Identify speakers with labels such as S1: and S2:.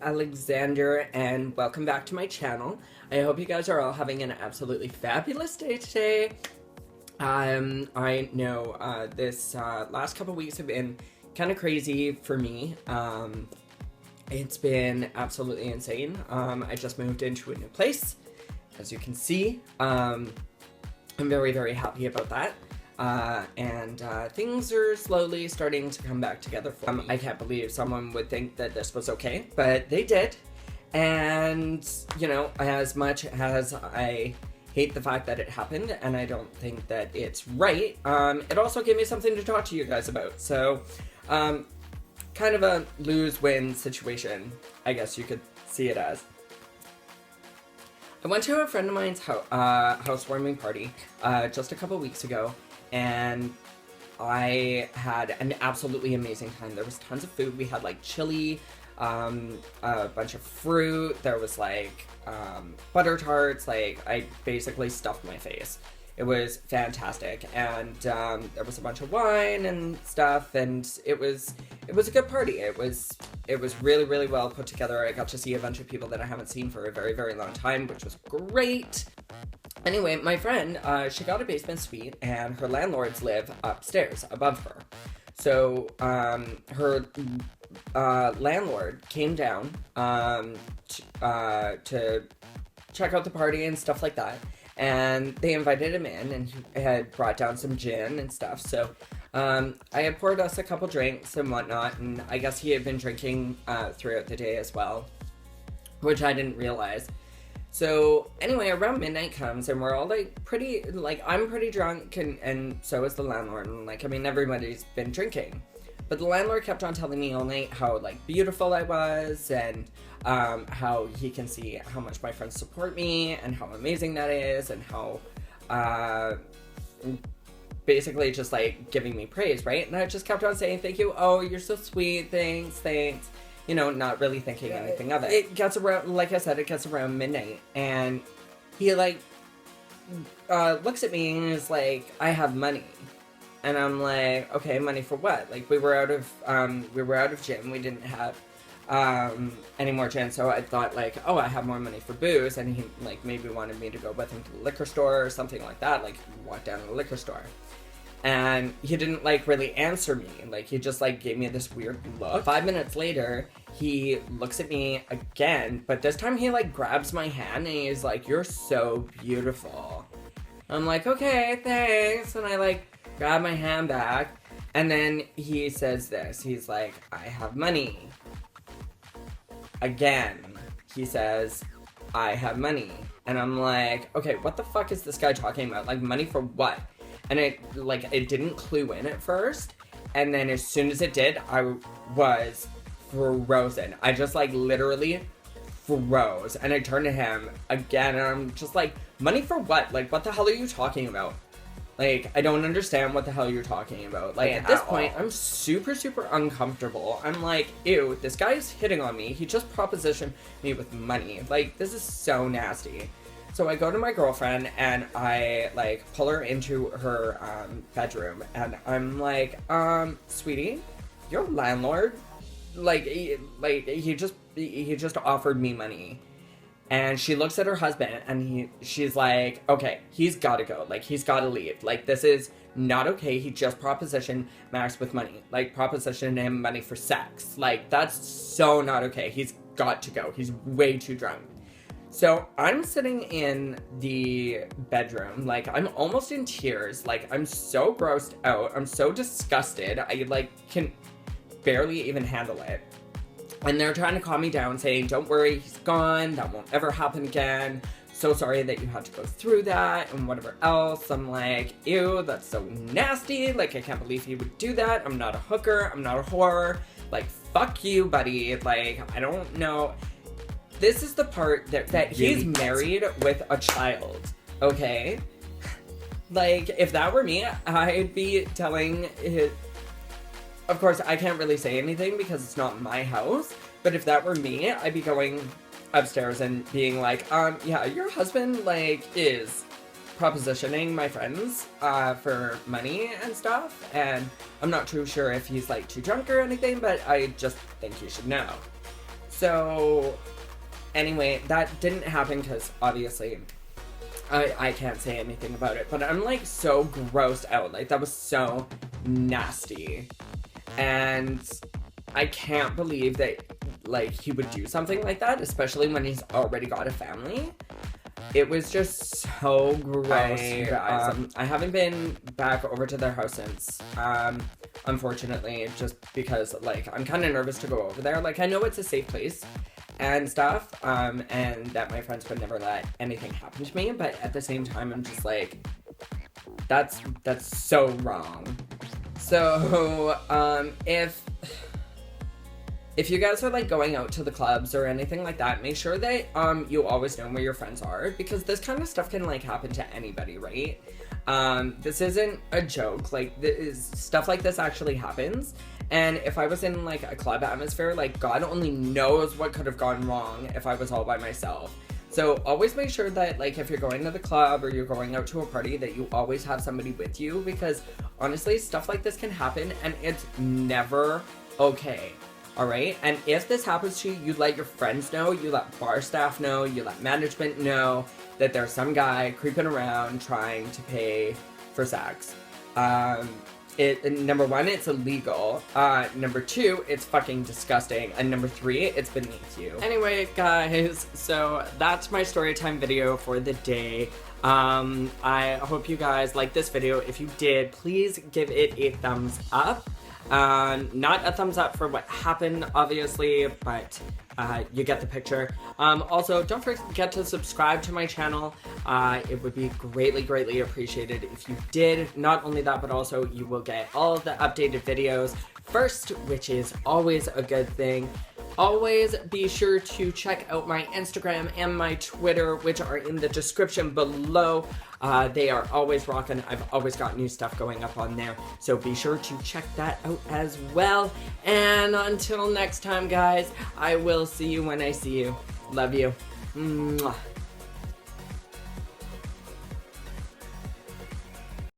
S1: Alexander, and welcome back to my channel. I hope you guys are all having an absolutely fabulous day today. I know this last couple weeks have been kind of crazy for me. It's been absolutely insane. I just moved into a new place, as you can see. I'm very, very happy about that. And things are slowly starting to come back together for me. I can't believe someone would think that this was okay, but they did. And, you know, as much as I hate the fact that it happened, and I don't think that it's right, it also gave me something to talk to you guys about. So, kind of a lose-win situation, I guess you could see it as. I went to a friend of mine's housewarming party just a couple weeks ago, and I had an absolutely amazing time. There was tons of food. We had like chili, a bunch of fruit. There was like butter tarts. Like, I basically stuffed my face. It was fantastic, and there was a bunch of wine and stuff, and it was a good party. It was really, really well put together. I got to see a bunch of people that I haven't seen for a very, very long time, which was great. Anyway, my friend, she got a basement suite, and her landlords live upstairs above her. So her landlord came down to check out the party and stuff like that. And they invited him in, and he had brought down some gin and stuff. So I had poured us a couple drinks and whatnot, and I guess he had been drinking throughout the day as well, which I didn't realize. So anyway, around midnight comes, and we're all like I'm pretty drunk, and so is the landlord, and like, I mean, everybody's been drinking. But the landlord kept on telling me all night how like beautiful I was, and how he can see how much my friends support me, and how amazing that is, and how basically just like giving me praise, right? And I just kept on saying, thank you, oh, you're so sweet, thanks. You know, not really thinking anything of it. It gets around, like I said, it gets around midnight, and he like looks at me and is like, I have money. And I'm like, okay, money for what? Like, we were out of gin. We didn't have any more gin, so I thought like, oh, I have more money for booze, and he like maybe wanted me to go with him to the liquor store or something like that, like walk down to the liquor store. And he didn't like really answer me. Like, he just like gave me this weird look. 5 minutes later, he looks at me again, but this time he like grabs my hand and he's like, you're so beautiful. I'm like, okay, thanks. And I like grab my hand back, and then he says this. He's like, I have money. Again, he says, I have money. And I'm like, okay, what the fuck is this guy talking about? Like, money for what? And it didn't clue in at first. And then as soon as it did, I was frozen. I just like literally froze. And I turned to him again, and I'm just like, money for what? Like, what the hell are you talking about? Like, I don't understand what the hell you're talking about. Like, at this point, I'm super, super uncomfortable. I'm like, ew, this guy's hitting on me. He just propositioned me with money. Like, this is so nasty. So I go to my girlfriend, and I, like, pull her into her bedroom. And I'm like, sweetie, your landlord, he just offered me money. And she looks at her husband, and she's like, okay, he's gotta go. Like, he's gotta leave. Like, this is not okay. He just propositioned Max with money. Like, propositioned him money for sex. Like, that's so not okay. He's got to go. He's way too drunk. So I'm sitting in the bedroom. Like, I'm almost in tears. Like, I'm so grossed out. I'm so disgusted. I, like, can barely even handle it. And they're trying to calm me down, saying, don't worry, he's gone, that won't ever happen again. So sorry that you had to go through that, and whatever else. I'm like, ew, that's so nasty. Like, I can't believe he would do that. I'm not a hooker, I'm not a whore. Like, fuck you, buddy. Like, I don't know. This is the part that he's married with a child, okay? Like, if that were me, I'd be telling his... Of course, I can't really say anything because it's not my house, but if that were me, I'd be going upstairs and being like, yeah, your husband, like, is propositioning my friends, for money and stuff, and I'm not too sure if he's, like, too drunk or anything, but I just think you should know. So, anyway, that didn't happen because obviously I can't say anything about it, but I'm like so grossed out. Like, that was so nasty. And I can't believe that, like, he would do something like that, especially when he's already got a family. It was just so gross, you guys. I haven't been back over to their house since, unfortunately, just because, like, I'm kind of nervous to go over there. Like, I know it's a safe place and stuff, and that my friends would never let anything happen to me, but at the same time, I'm just like, that's so wrong. So, if you guys are, like, going out to the clubs or anything like that, make sure that, you always know where your friends are, because this kind of stuff can, like, happen to anybody, right? This isn't a joke. Like, stuff like this actually happens. And if I was in, like, a club atmosphere, like, God only knows what could have gone wrong if I was all by myself. So always make sure that, like, if you're going to the club or you're going out to a party, that you always have somebody with you, because honestly, stuff like this can happen and it's never okay. All right? And if this happens to you, you let your friends know, you let bar staff know, you let management know that there's some guy creeping around trying to pay for sex. Number one, it's illegal. Number two, it's fucking disgusting. And number three, it's beneath you. Anyway, guys, so that's my story time video for the day. I hope you guys liked this video. If you did, please give it a thumbs up. Not a thumbs up for what happened, obviously, but you get the picture. Also, don't forget to subscribe to my channel. It would be greatly, greatly appreciated if you did. Not only that, but also you will get all of the updated videos first, which is always a good thing. Always be sure to check out my Instagram and my Twitter, which are in the description below. They are always rocking. I've always got new stuff going up on there. So be sure to check that out as well. And until next time, guys, I will see you when I see you. Love you. Mwah.